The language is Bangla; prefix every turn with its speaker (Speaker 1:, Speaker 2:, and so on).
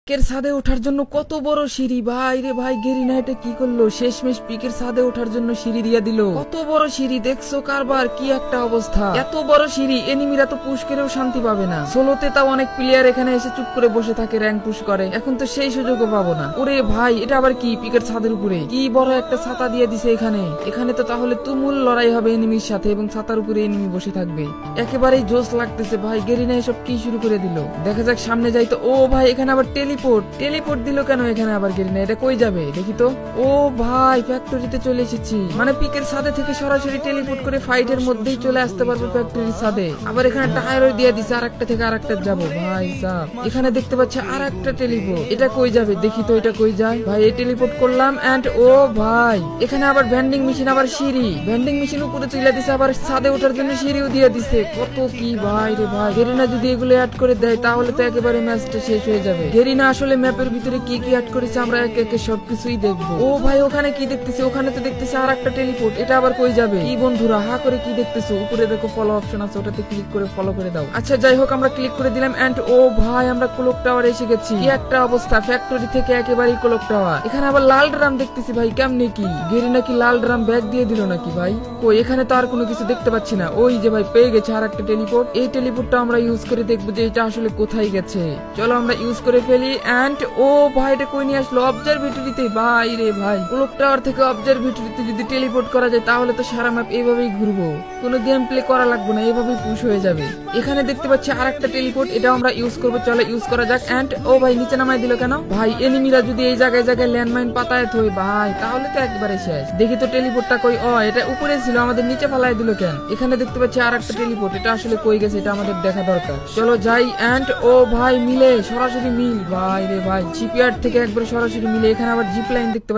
Speaker 1: পিকের ছাদে ওঠার জন্য কত বড় সিঁড়ি ভাই রে ভাই, গেরিনা এটা কি করলো? শেষমেশ পিকের ছাদে ওঠার জন্য সিঁড়ি দিয়ে দিল। কত বড় সিঁড়ি দেখছো কারবার, কি একটা অবস্থা! এত বড় সিঁড়ি এনিমিরা তো পুশ করেও শান্তি পাবে না। সোলোতে তাও অনেক প্লেয়ার এখানে এসে চুপ করে বসে থাকে, র্যাঙ্ক পুশ করে। এখন তো সেই সুযোগও পাবো না। ওরে ভাই, এটা আবার কি? পিকের ছাদের উপরে কি বড় একটা ছাতা দিয়ে দিছে এখানে। এখানে তো তাহলে তুমুল লড়াই হবে এনিমির সাথে, এবং ছাতার উপরে এনিমি বসে থাকবে। একেবারেই জোশ লাগতেছে ভাই। গেরিনা এসব কি শুরু করে দিল? দেখা যাক সামনে যাই তো। ও ভাই, এখানে আবার টেলিপোর্ট দিল কেন এখানে আবার গেরিনা? এটা কই যাবে দেখি তো। ও ভাই, ফ্যাক্টরিতে চলে এসেছি। মানে পিকের ছাদে থেকে সরাসরি টেলিপোর্ট করে ফাইটের মধ্যেই চলে আসতে পারবো ফ্যাক্টরির ছাদে। আবার এখানে টায়ারও দিয়ে দিছে, আর একটা থেকে আর একটা যাবো ভাই সাব। এখানে দেখতে পাচ্ছি আর একটা টেলিপোর্ট। এটা কই যাবে দেখি তো, এটা কই যায় ভাই? এই টেলিপোর্ট করলাম এন্ড ও ভাই, এখানে আবার ভেন্ডিং মেশিন, আবার সিঁড়ি। ভেন্ডিং মেশিন উপরে তুলে দিছে, আবার ছাদে ওঠার জন্য সিঁড়িও দিয়ে দিছে। কত কি ভাই রে ভাই! গেরিনা যদি এগুলো অ্যাড করে দেয় তাহলে তো একেবারে ম্যাচটা শেষ হয়ে যাবে। গেরিনা আসলে ম্যাপের ভিতরে কি কি অ্যাড করেছে আমরা একে একে সবকিছুই দেখবো। ও ভাই, ওখানে কি দেখতেছি? ওখানে তো দেখতেছি আর একটা টেলিপোর্ট। এটা আবার কই যাবে? কি বন্ধুরা, হা করে কি দেখতেছো? উপরে দেখো ফলো অপশন আছে, ওটাতে ক্লিক করে ফলো করে দাও। আচ্ছা যাই হোক, আমরা ক্লিক করে দিলাম এন্ড ও ভাই, আমরা ক্লক টাওয়ারে এসে গেছি। কি একটা অবস্থা! ফ্যাক্টরি থেকে একেবারেই ক্লক টাওয়ার। এখানে আবার লাল ড্রাম দেখতেছি ভাই, কেমনে কি? গেরিনা কি লাল ড্রাম ব্যাগ দিয়ে দিল নাকি ভাই? কই, এখানে তো আর কোনো কিছু দেখতে পাচ্ছি না। ওই যে ভাই, পেয়ে গেছে আর একটা টেলিপোর্ট। এই টেলিপোর্টটা আমরা ইউজ করে দেখবো যে এটা আসলে কোথায় গেছে। চলো আমরা ইউজ করে ফেলি এন্ড ও ভাই, এটা কই নিয়ে আসলো? অবজারভেটরিতে। ভাই রে ভাই, ক্লক টাওয়ার থেকে অবজারভেটরিতে যদি টেলিপোর্ট করা যায় তাহলে তো সারা ম্যাপ এইভাবেই ঘুরবো, কোনো গেম প্লে করা লাগবে না, এইভাবেই পুশ হয়ে যাবে। এখানে দেখতে পাচ্ছি আর একটা টেলিপোর্ট, এটা আমরা ইউজ করবো। চলো ইউজ করা যাক এন্ড ও ভাই, নিচে নামাই দিল কেন ভাই? এনিমিরা যদি এই জায়গায় জায়গায় ল্যান্ডমাইন পাতায় থই ভাই, তাহলে তো একবারে শেষ। দেখি তো টেলিপোর্টটা কই। ও, এটা উপরে ছিল, আমাদের নিচে ফালাই দিল কেন? এখানে দেখতে পাচ্ছি আর একটা টেলিপোর্ট, এটা আসলে কই গেছে এটা আমাদের দেখা দরকার। চলো যাই এন্ড ও ভাই, মিলে সরাসরি মিল ভাই রে ভাই, শিপইয়ার্ড থেকে একবারে সরাসরি মিলে। এখানে আবার জিপ লাইন দেখতে